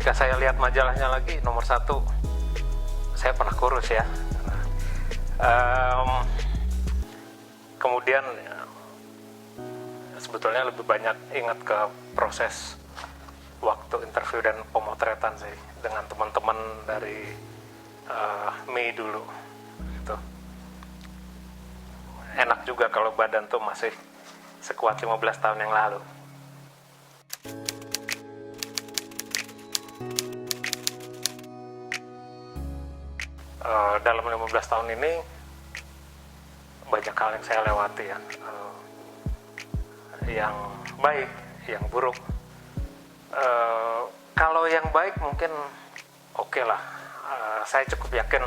ketika saya lihat majalahnya lagi, nomor satu, saya pernah kurus ya. Kemudian sebetulnya lebih banyak ingat ke proses waktu interview dan pemotretan sih dengan teman-teman dari Mei dulu. Itu enak juga kalau badan tuh masih sekuat 15 tahun yang lalu. Dalam 15 tahun ini banyak hal yang saya lewati ya, yang baik, yang buruk. Kalau yang baik mungkin oke lah, saya cukup yakin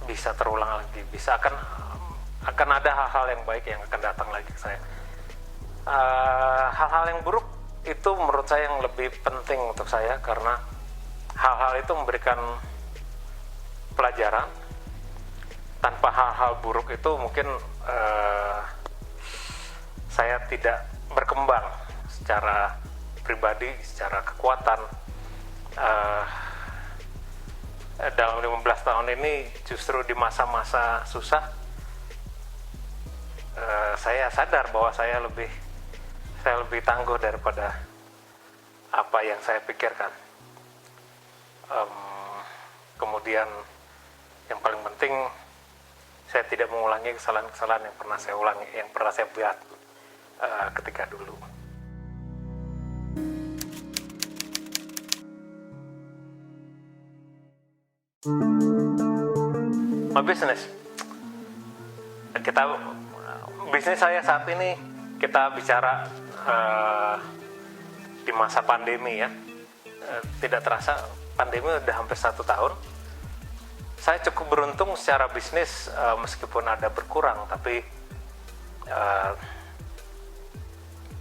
bisa terulang lagi, bisa akan ada hal-hal yang baik yang akan datang lagi ke saya. Hal-hal yang buruk itu menurut saya yang lebih penting untuk saya, karena hal-hal itu memberikan pelajaran. Tanpa hal-hal buruk itu mungkin saya tidak berkembang secara pribadi, secara kekuatan. Dalam 15 tahun ini justru di masa-masa susah, saya sadar bahwa saya lebih tangguh daripada apa yang saya pikirkan. Kemudian yang paling penting, saya tidak mengulangi kesalahan-kesalahan yang pernah saya ulangi, yang pernah saya buat ketika dulu. My business, bisnis saya saat ini, kita bicara di masa pandemi ya, tidak terasa pandemi udah hampir 1 tahun. Saya cukup beruntung secara bisnis, meskipun ada berkurang, tapi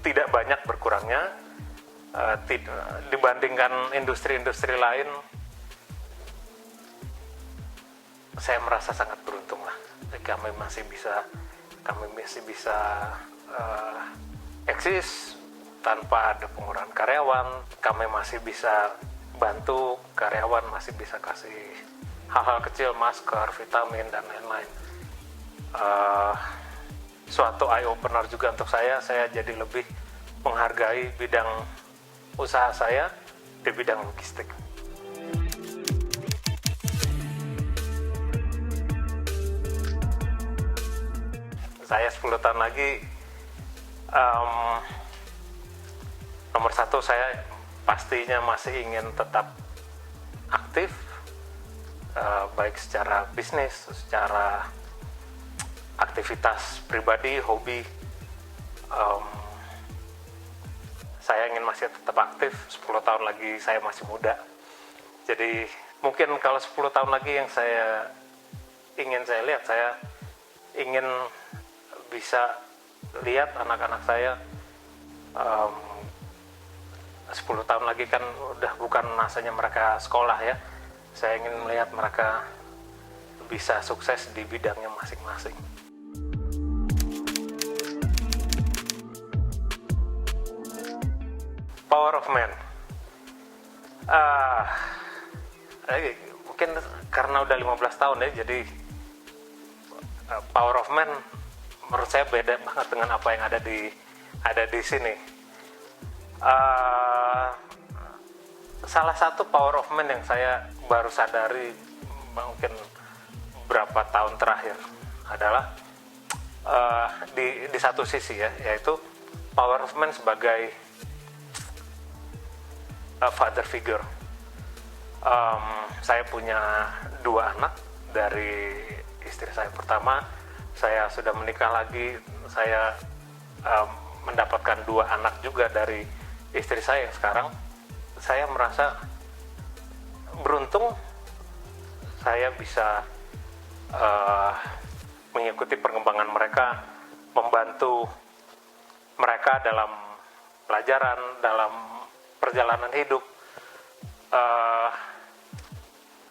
tidak banyak berkurangnya dibandingkan industri-industri lain. Saya merasa sangat beruntung lah. Kami masih bisa eksis tanpa ada pengurangan karyawan. Kami masih bisa bantu karyawan, masih bisa kasih hal-hal kecil, masker, vitamin, dan lain-lain. Suatu eye opener juga untuk saya jadi lebih menghargai bidang usaha saya di bidang logistik. Saya 10 tahun lagi, nomor satu, saya pastinya masih ingin tetap aktif, baik secara bisnis, secara aktivitas pribadi, hobi. Saya ingin masih tetap aktif. 10 tahun lagi saya masih muda, jadi mungkin kalau 10 tahun lagi yang ingin saya lihat, saya ingin bisa lihat anak-anak saya 10 tahun lagi, kan udah bukan masanya mereka sekolah ya. Saya ingin melihat mereka bisa sukses di bidangnya masing-masing. Power of Man. Mungkin karena udah 15 tahun ya, jadi Power of Man menurut saya beda banget dengan apa yang ada di sini. Salah satu Power of Man yang saya baru sadari mungkin beberapa tahun terakhir adalah di satu sisi ya, yaitu Power of Man sebagai father figure. Saya punya 2 anak dari istri saya pertama. Saya sudah menikah lagi. Saya mendapatkan 2 anak juga dari istri saya yang sekarang. Saya merasa beruntung saya bisa mengikuti perkembangan mereka, membantu mereka dalam pelajaran, dalam perjalanan hidup.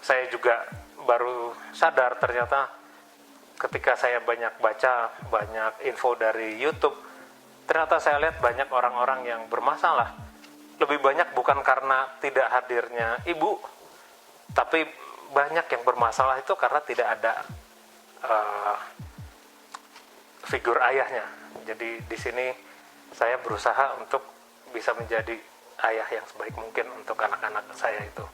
Saya juga baru sadar ternyata ketika saya banyak baca, banyak info dari YouTube, ternyata saya lihat banyak orang-orang yang bermasalah lebih banyak bukan karena tidak hadirnya ibu, tapi banyak yang bermasalah itu karena tidak ada figur ayahnya. Jadi di sini saya berusaha untuk bisa menjadi ayah yang sebaik mungkin untuk anak-anak saya itu.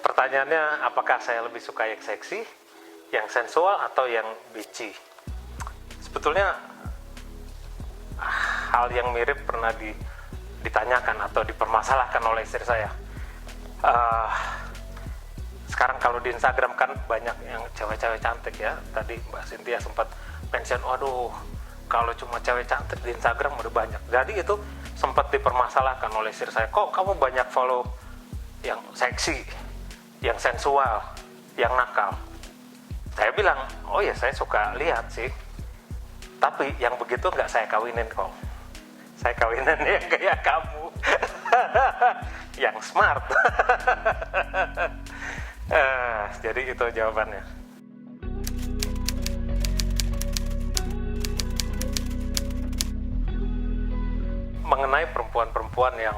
Pertanyaannya, apakah saya lebih suka yang seksi, yang sensual, atau yang bitchy? Sebetulnya hal yang mirip pernah ditanyakan atau dipermasalahkan oleh istri saya. Sekarang kalau di Instagram kan banyak yang cewek-cewek cantik ya. Tadi Mbak Cynthia sempat mention, waduh, kalau cuma cewek cantik di Instagram udah banyak. Jadi itu sempat dipermasalahkan oleh istri saya. Kok kamu banyak follow yang seksi, yang sensual, yang nakal? Saya bilang, oh ya saya suka lihat sih. Tapi yang begitu nggak saya kawinin kok. Saya kawinin yang kayak kamu. Yang smart. Jadi itu jawabannya. Mengenai perempuan-perempuan yang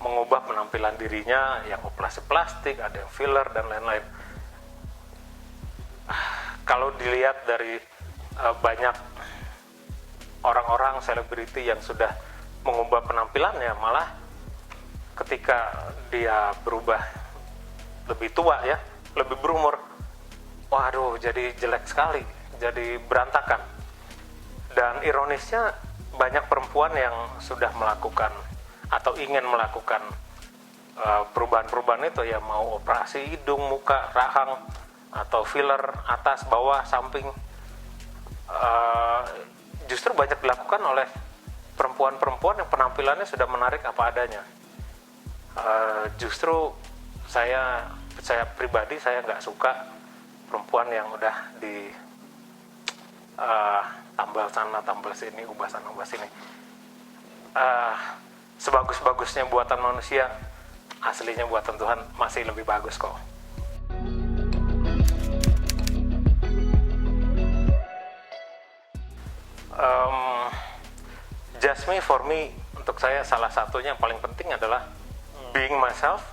mengubah penampilan dirinya, yang operasi plastik, ada yang filler dan lain-lain. Kalau dilihat dari banyak orang-orang selebriti yang sudah mengubah penampilannya, malah ketika dia berubah lebih tua ya, lebih berumur, waduh jadi jelek sekali, jadi berantakan. Dan ironisnya banyak perempuan yang sudah melakukan atau ingin melakukan perubahan-perubahan itu ya, mau operasi hidung, muka, rahang, atau filler atas, bawah, samping, justru banyak dilakukan oleh perempuan-perempuan yang penampilannya sudah menarik apa adanya. Justru saya pribadi saya nggak suka perempuan yang udah di tambal sana, tambal sini, ubah sana, ubah sini. Sebagus-bagusnya buatan manusia, aslinya buatan Tuhan masih lebih bagus kok. Just me, for me, untuk saya salah satunya yang paling penting adalah being myself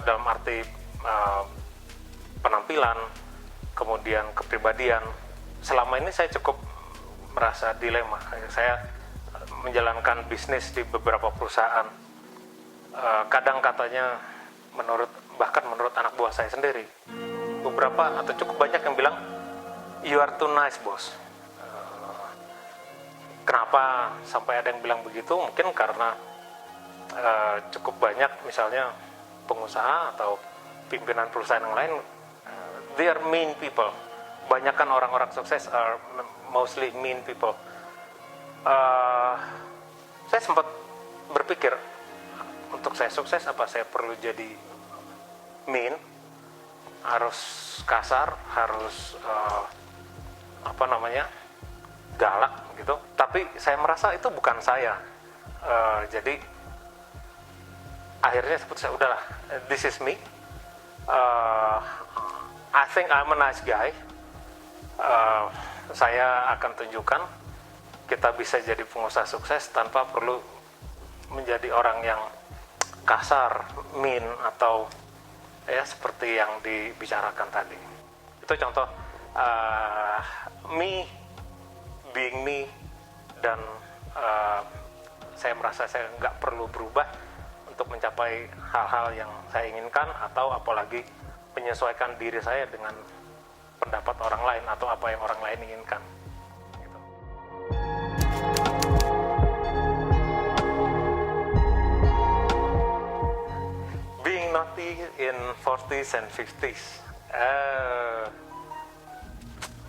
dalam arti penampilan, kemudian kepribadian. Selama ini saya cukup merasa dilema. Saya menjalankan bisnis di beberapa perusahaan. Kadang katanya bahkan menurut anak buah saya sendiri, beberapa atau cukup banyak yang bilang, you are too nice, boss. Kenapa sampai ada yang bilang begitu? Mungkin karena cukup banyak misalnya pengusaha atau pimpinan perusahaan yang lain, they are mean people. Banyakkan orang-orang sukses are mostly mean people. Saya sempat berpikir, untuk saya sukses apa saya perlu jadi mean, harus kasar, harus galak gitu. Tapi saya merasa itu bukan saya. Jadi akhirnya seperti saya, udahlah, this is me. I think I'm a nice guy. Saya akan tunjukkan kita bisa jadi pengusaha sukses tanpa perlu menjadi orang yang kasar, mean, atau ya seperti yang dibicarakan tadi. Itu contoh me being me, dan saya merasa saya nggak perlu berubah untuk mencapai hal-hal yang saya inginkan, atau apalagi menyesuaikan diri saya dengan pendapat orang lain atau apa yang orang lain inginkan. Gitu. Being naughty in 40s and 50s.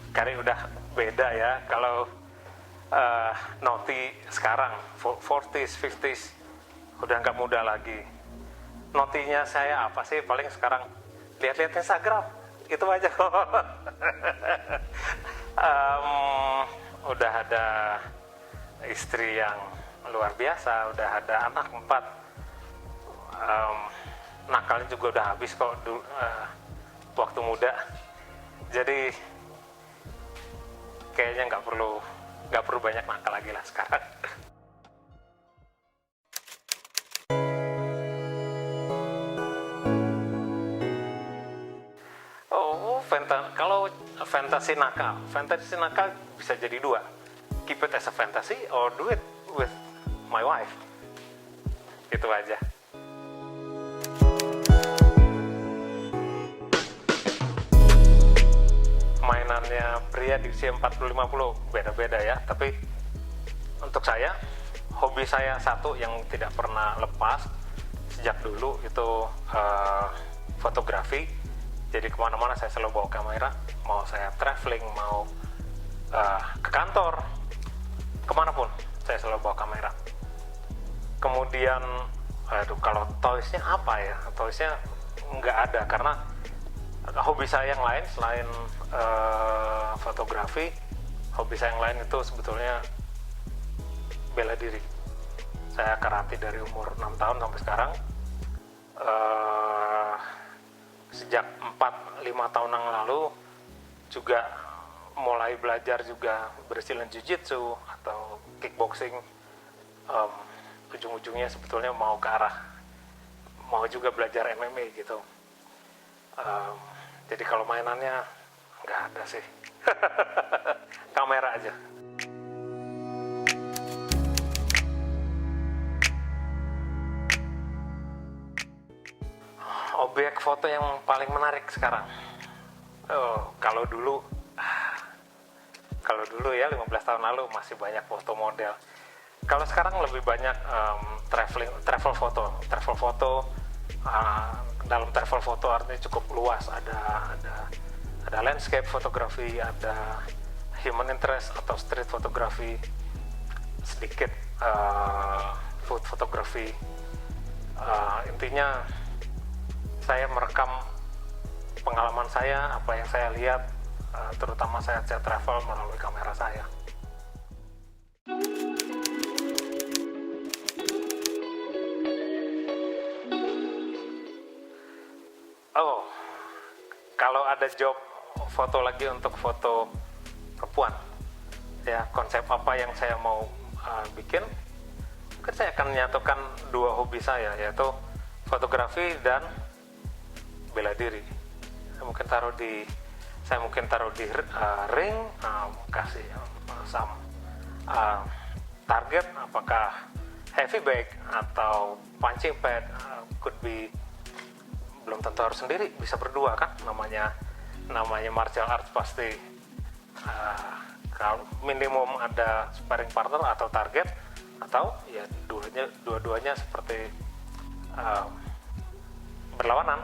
Karena udah beda ya. Kalau naughty sekarang 40s, 50s udah nggak muda lagi. Naughty-nya saya apa sih? Paling sekarang lihat-lihat Instagram, itu aja kok. Udah ada istri yang luar biasa, udah ada anak 4. Nakalnya juga udah habis kok waktu muda. Jadi kayaknya nggak perlu banyak nakal lagi lah sekarang. Kalau fantasi nakal bisa jadi dua. Keep it as a fantasy or do it with my wife. Itu aja. Mainannya pria di usia 40-50 beda-beda ya, tapi untuk saya, hobi saya satu yang tidak pernah lepas sejak dulu itu fotografi. Jadi kemana-mana saya selalu bawa kamera, mau saya traveling, mau ke kantor, kemanapun saya selalu bawa kamera. Kemudian, kalau toysnya apa ya? Toysnya nggak ada, karena hobi saya yang lain selain fotografi, hobi saya yang lain itu sebetulnya bela diri. Saya karate dari umur 6 tahun sampai sekarang. Sejak 4-5 tahun yang lalu juga mulai belajar juga bersilat jiu-jitsu atau kickboxing. Ujung-ujungnya sebetulnya mau juga belajar MMA gitu. Jadi kalau mainannya nggak ada sih. Kamera aja. Objek foto yang paling menarik sekarang. Kalau dulu ya 15 tahun lalu masih banyak foto model. Kalau sekarang lebih banyak travel foto. Dalam travel foto artinya cukup luas. Ada landscape fotografi, ada human interest atau street fotografi, sedikit food fotografi. Intinya saya merekam pengalaman saya, apa yang saya lihat, terutama saya travel melalui kamera saya. Kalau ada job foto lagi untuk foto perempuan, ya konsep apa yang saya mau bikin, mungkin saya akan menyatukan dua hobi saya, yaitu fotografi dan bela diri. Saya mungkin taruh di ring, kasih target, apakah heavy bag atau punching bag, could be, belum tentu harus sendiri, bisa berdua kan, namanya martial arts pasti kalau minimum ada sparring partner atau target, atau ya dua-duanya seperti berlawanan.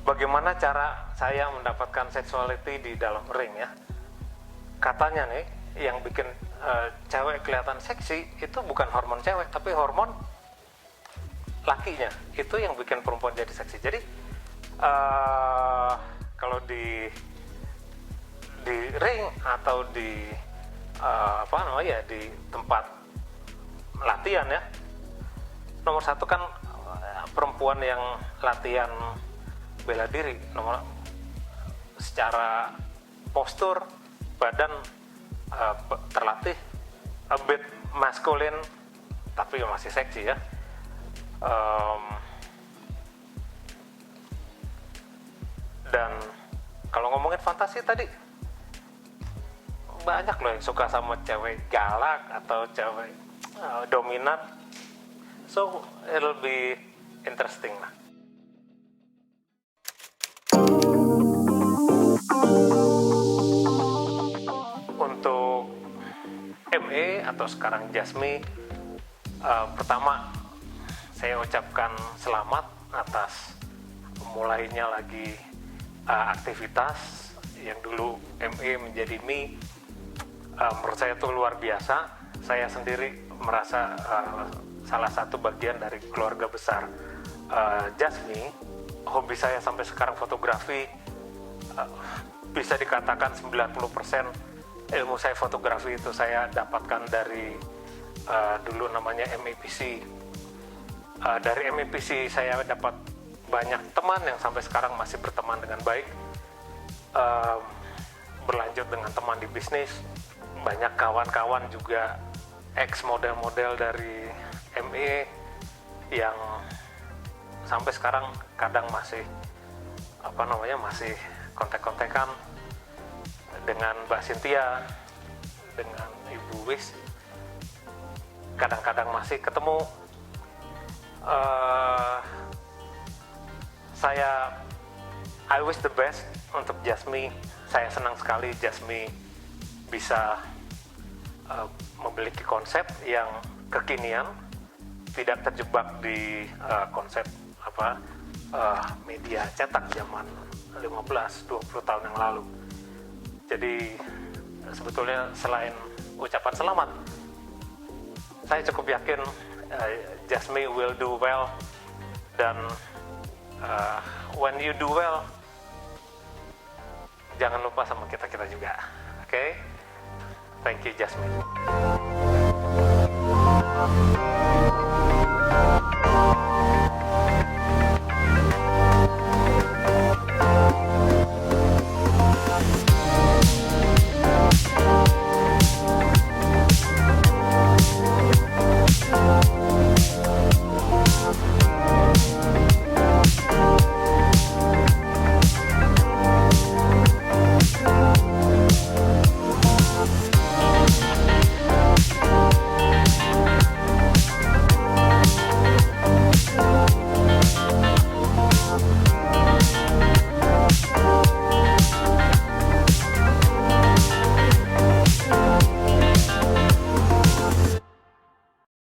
Bagaimana cara saya mendapatkan sexuality di dalam ring ya? Katanya nih, yang bikin cewek kelihatan seksi itu bukan hormon cewek, tapi hormon lakinya. Itu yang bikin perempuan jadi seksi. Jadi kalau di ring atau di di tempat latihan ya, nomor satu kan perempuan yang latihan bela diri, secara postur badan terlatih, a bit maskulin tapi masih seksi ya. Dan kalau ngomongin fantasi tadi, banyak loh yang suka sama cewek galak atau cewek dominan, so it'll be interesting lah. Untuk ME atau sekarang Jasmi, pertama saya ucapkan selamat atas mulainya lagi aktivitas yang dulu ME menjadi Mi. Menurut saya itu luar biasa. Saya sendiri merasa salah satu bagian dari keluarga besar Jasmi. Hobi saya sampai sekarang fotografi, bisa dikatakan 90% ilmu saya fotografi itu saya dapatkan dari dulu namanya MEPC. Dari MEPC saya dapat banyak teman yang sampai sekarang masih berteman dengan baik, berlanjut dengan teman di bisnis, banyak kawan-kawan juga ex model-model dari ME yang sampai sekarang kadang masih masih kontek-kontekan dengan Mbak Cynthia, dengan Ibu Wis, kadang-kadang masih ketemu. I wish the best untuk Jasmine. Saya senang sekali Jasmine bisa memiliki konsep yang kekinian, tidak terjebak di konsep media cetak zaman 15-20 tahun yang lalu. Jadi sebetulnya selain ucapan selamat, saya cukup yakin Jasmine will do well, dan when you do well, jangan lupa sama kita juga. Oke? Thank you, Jasmine.